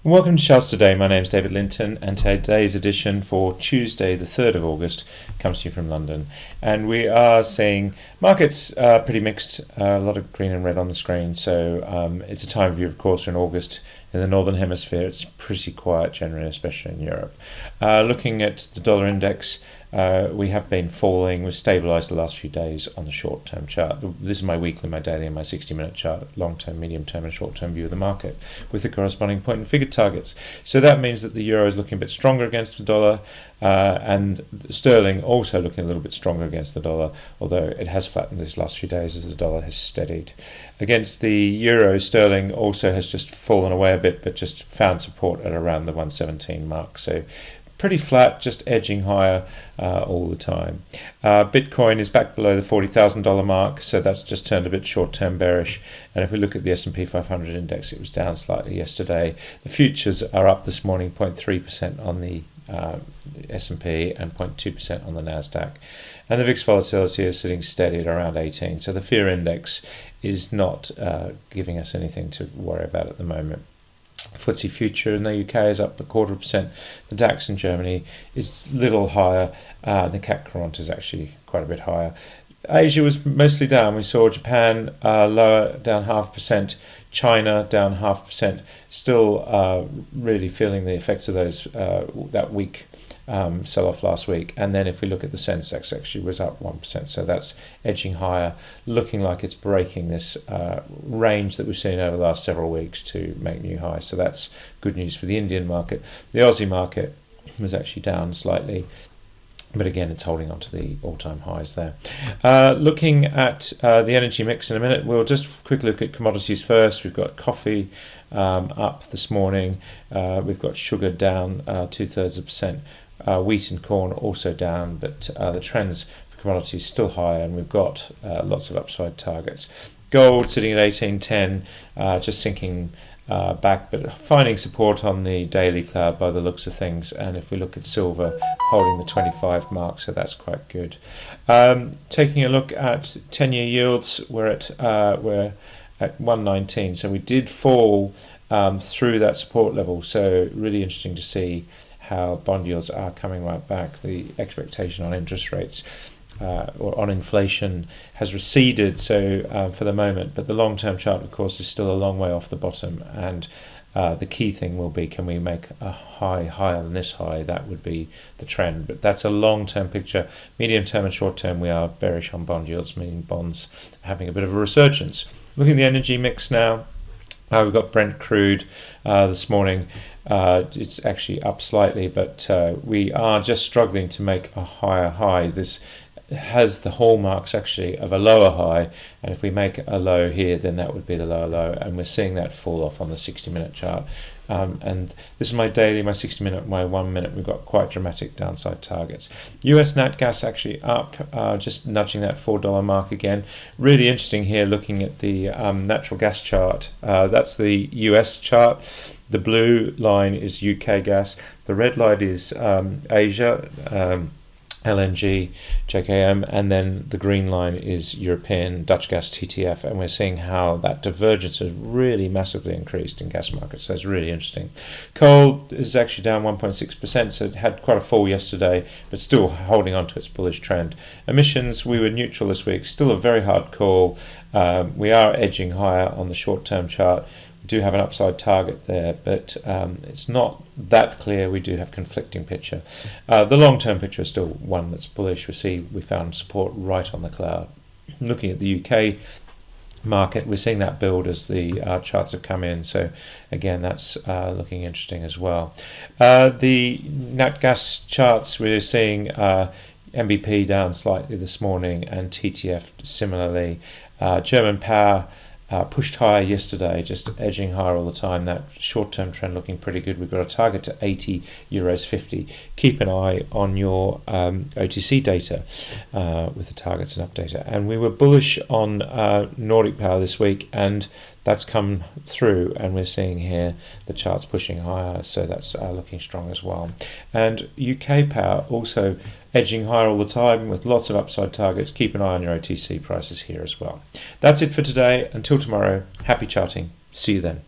Welcome to Charts Today. My name's David Linton, and today's edition for Tuesday, the 3rd of August, comes to you from London. And we are seeing markets pretty mixed, a lot of green and red on the screen. So it's a time of year, of course, in August. In the Northern Hemisphere, it's pretty quiet generally, especially in Europe. Looking at the dollar index, we have been falling. We've stabilised the last few days on the short-term chart. This is my weekly, my daily, and my 60-minute chart, long-term, medium-term, and short-term view of the market with the corresponding point and figure targets. So that means that the euro is looking a bit stronger against the dollar, and sterling also looking a little bit stronger against the dollar, although it has flattened these last few days as the dollar has steadied. Against the euro, sterling also has just fallen away a bit, but just found support at around the 117 mark. So pretty flat, just edging higher all the time. Bitcoin is back below the $40,000 mark, so that's just turned a bit short-term bearish. And if we look at the S&P 500 index, it was down slightly yesterday. The futures are up this morning, 0.3% on the S&P and 0.2% on the Nasdaq. And the VIX volatility is sitting steady at around 18. So the fear index is not giving us anything to worry about at the moment. FTSE future in the UK is up 0.25%. The DAX in Germany is a little higher. The CAC Quarante is actually quite a bit higher. Asia was mostly down. We saw Japan lower, down 0.5%. China down 0.5%. Still really feeling the effects of those that weak sell-off last week. And then if we look at the Sensex, actually was up 1%, so that's edging higher, looking like it's breaking this range that we've seen over the last several weeks to make new highs. So that's good news for the Indian market. The Aussie market was actually down slightly, but again, it's holding on to the all-time highs there. Looking at the energy mix in a minute, we'll just quickly look at commodities first. We've got coffee up this morning. We've got sugar down 0.2%. Wheat and corn also down, but the trends for commodities still higher, and we've got lots of upside targets. Gold sitting at 1810, just sinking back, but finding support on the daily cloud by the looks of things. And if we look at silver, holding the 25 mark, so that's quite good. Taking a look at 10-year yields, we're at 119, so we did fall through that support level. So really interesting to see how bond yields are coming right back. The expectation on interest rates or on inflation has receded, so for the moment, but the long-term chart, of course, is still a long way off the bottom, and the key thing will be, can we make a high higher than this high? That would be the trend, but that's a long-term picture. Medium-term and short-term, we are bearish on bond yields, meaning bonds having a bit of a resurgence. Looking at the energy mix now, we've got Brent crude this morning. It's actually up slightly, but we are just struggling to make a higher high. This has the hallmarks actually of a lower high, and if we make a low here, then that would be the lower low, and we're seeing that fall off on the 60-minute chart. And this is my daily, my 60-minute, my 1 minute. We've got quite dramatic downside targets. US nat gas actually up, just nudging that $4 mark again. Really interesting here, looking at the natural gas chart. That's the US chart. The blue line is UK gas. The red line is Asia, LNG, JKM, and then the green line is European Dutch gas TTF, and we're seeing how that divergence has really massively increased in gas markets. So it's really interesting. Coal is actually down 1.6%, so it had quite a fall yesterday, but still holding on to its bullish trend. Emissions, we were neutral this week, still a very hard call. We are edging higher on the short-term chart. Do have an upside target there, but it's not that clear. We do have conflicting picture. The long-term picture is still one that's bullish. We found support right on the cloud. Looking at the UK market, we're seeing that build as the charts have come in. So again, that's looking interesting as well. The nat gas charts, we're seeing MBP down slightly this morning, and TTF similarly. German power pushed higher yesterday, just edging higher all the time. That short-term trend looking pretty good. We've got a target to 80 euros 50. Keep an eye on your OTC data with the targets and Updata. And we were bullish on Nordic power this week, and that's come through, and we're seeing here the charts pushing higher, so that's looking strong as well. And UK power also edging higher all the time with lots of upside targets. Keep an eye on your OTC prices here as well. That's it for today. Until tomorrow, happy charting. See you then.